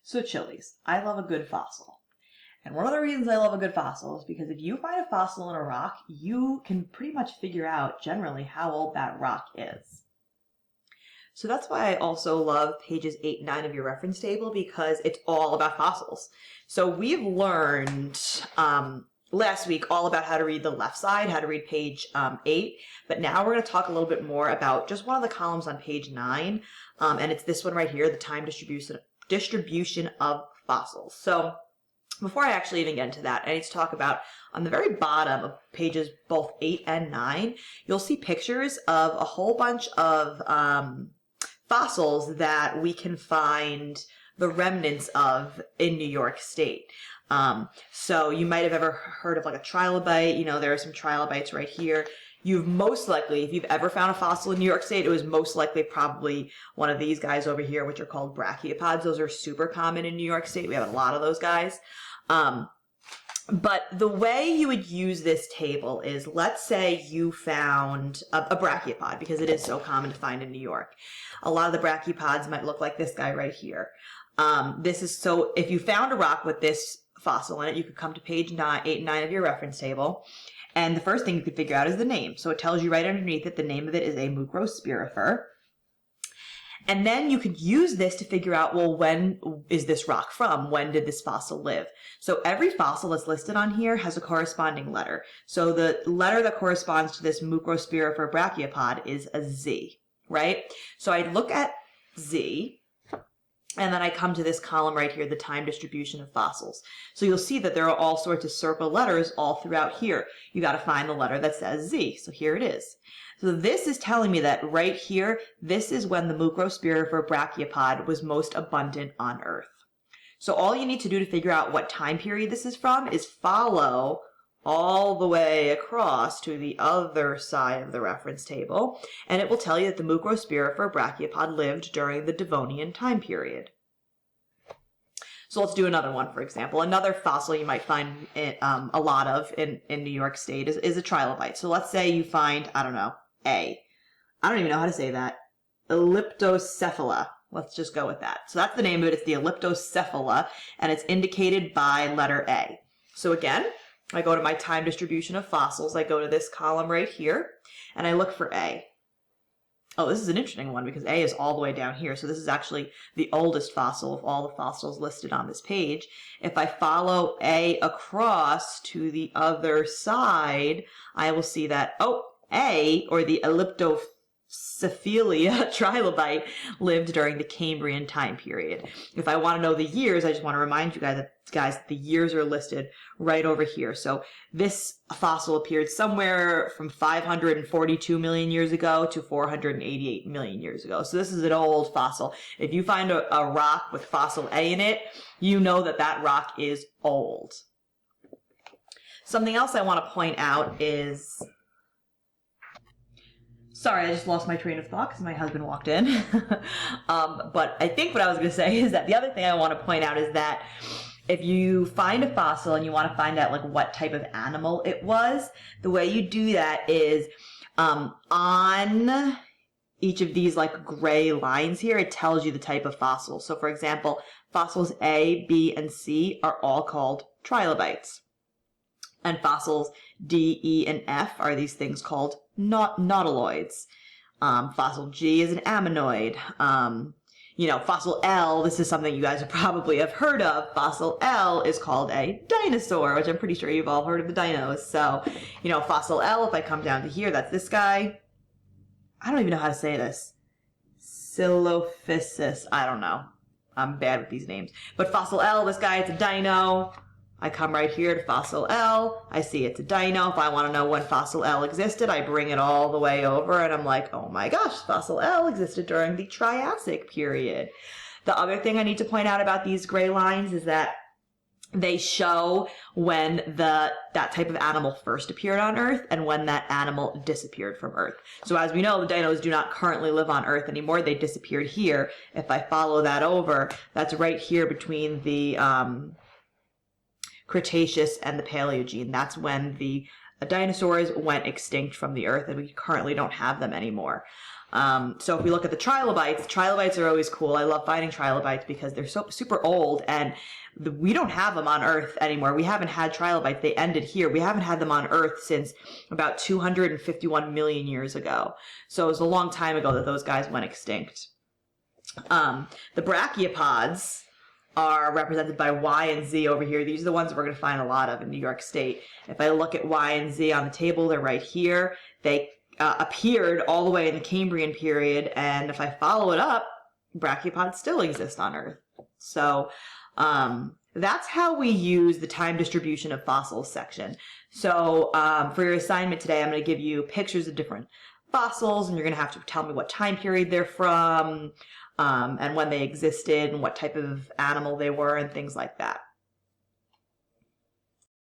So chilies, I love a good fossil. And one of the reasons I love a good fossil is because if you find a fossil in a rock, you can pretty much figure out generally how old that rock is. So that's why I also love pages 8 and 9 of your reference table, because it's all about fossils. So we've learned last week all about how to read the left side, how to read page 8, but now we're going to talk a little bit more about just one of the columns on page 9, and it's this one right here, the time distribution of fossils. So before I actually even get into that, I need to talk about on the very bottom of pages both 8 and 9, you'll see pictures of a whole bunch of fossils that we can find the remnants of in New York State. So you might have ever heard of like a trilobite. You know, there are some trilobites right here. You've most likely, if you've ever found a fossil in New York State, it was most likely probably one of these guys over here, which are called brachiopods. Those are super common in New York State. We have a lot of those guys. But the way you would use this table is, let's say you found a brachiopod, because it is so common to find in New York. A lot of the brachiopods might look like this guy right here. So if you found a rock with this fossil in it, you could come to page 8 and 9 of your reference table. And the first thing you could figure out is the name. So it tells you right underneath it, the name of it is a mucrospirifer. And then you could use this to figure out, well, when is this rock from? When did this fossil live? So every fossil that's listed on here has a corresponding letter. So the letter that corresponds to this mucrospirifer brachiopod is a Z, right? So I look at Z, and then I come to this column right here, the time distribution of fossils. So you'll see that there are all sorts of circle letters all throughout here. You got to find the letter that says Z. So here it is. So this is telling me that right here, this is when the mucrospirifer brachiopod was most abundant on Earth. So all you need to do to figure out what time period this is from is follow all the way across to the other side of the reference table, and it will tell you that the mucrospirifer brachiopod lived during the Devonian time period. So let's do another one, for example. Another fossil you might find a lot of in New York State is a trilobite. So let's say you find, I don't know, I don't even know how to say that. Elliptocephala. Let's just go with that. So that's the name of it. It's the Elliptocephala, and it's indicated by letter A. So again, I go to my time distribution of fossils. I go to this column right here, and I look for A. Oh, this is an interesting one because A is all the way down here. So this is actually the oldest fossil of all the fossils listed on this page. If I follow A across to the other side, I will see that, oh, A, or the Elliptocephala trilobite, lived during the Cambrian time period. If I want to know the years, I just want to remind you guys that the years are listed right over here. So this fossil appeared somewhere from 542 million years ago to 488 million years ago. So this is an old fossil. If you find a rock with fossil A in it, you know that that rock is old. Something else I want to point out is... Sorry, I just lost my train of thought because my husband walked in. But I think what I was going to say is that the other thing I want to point out is that if you find a fossil and you want to find out like what type of animal it was, the way you do that is on each of these like gray lines here, it tells you the type of fossil. So for example, fossils A, B, and C are all called trilobites. And fossils D, E, and F are these things called nautiloids. Fossil G is an ammonoid. Fossil L, this is something you guys probably have heard of. Fossil L is called a dinosaur, which I'm pretty sure you've all heard of the dinos. So, fossil L, if I come down to here, that's this guy. I don't even know how to say this. Silophysis. I don't know. I'm bad with these names. But fossil L, this guy, it's a dino. I come right here to fossil L. I see it's a dino. If I want to know when fossil L existed, I bring it all the way over and I'm like, oh my gosh, fossil L existed during the Triassic period. The other thing I need to point out about these gray lines is that they show when that type of animal first appeared on Earth and when that animal disappeared from Earth. So as we know, the dinos do not currently live on Earth anymore. They disappeared here. If I follow that over, that's right here between the Cretaceous and the Paleogene. That's when the dinosaurs went extinct from the Earth and we currently don't have them anymore. So if we look at the trilobites are always cool. I love finding trilobites because they're so super old, and we don't have them on Earth anymore. We haven't had trilobites. They ended here. We haven't had them on Earth since about 251 million years ago. So it was a long time ago that those guys went extinct. The brachiopods are represented by Y and Z over here. These are the ones we're going to find a lot of in New York State. If I look at Y and Z on the table, they're right here. They appeared all the way in the Cambrian period, and if I follow it up, brachiopods still exist on Earth. So that's how we use the time distribution of fossils section. So for your assignment today, I'm going to give you pictures of different fossils, and you're going to have to tell me what time period they're from, and when they existed, and what type of animal they were, and things like that.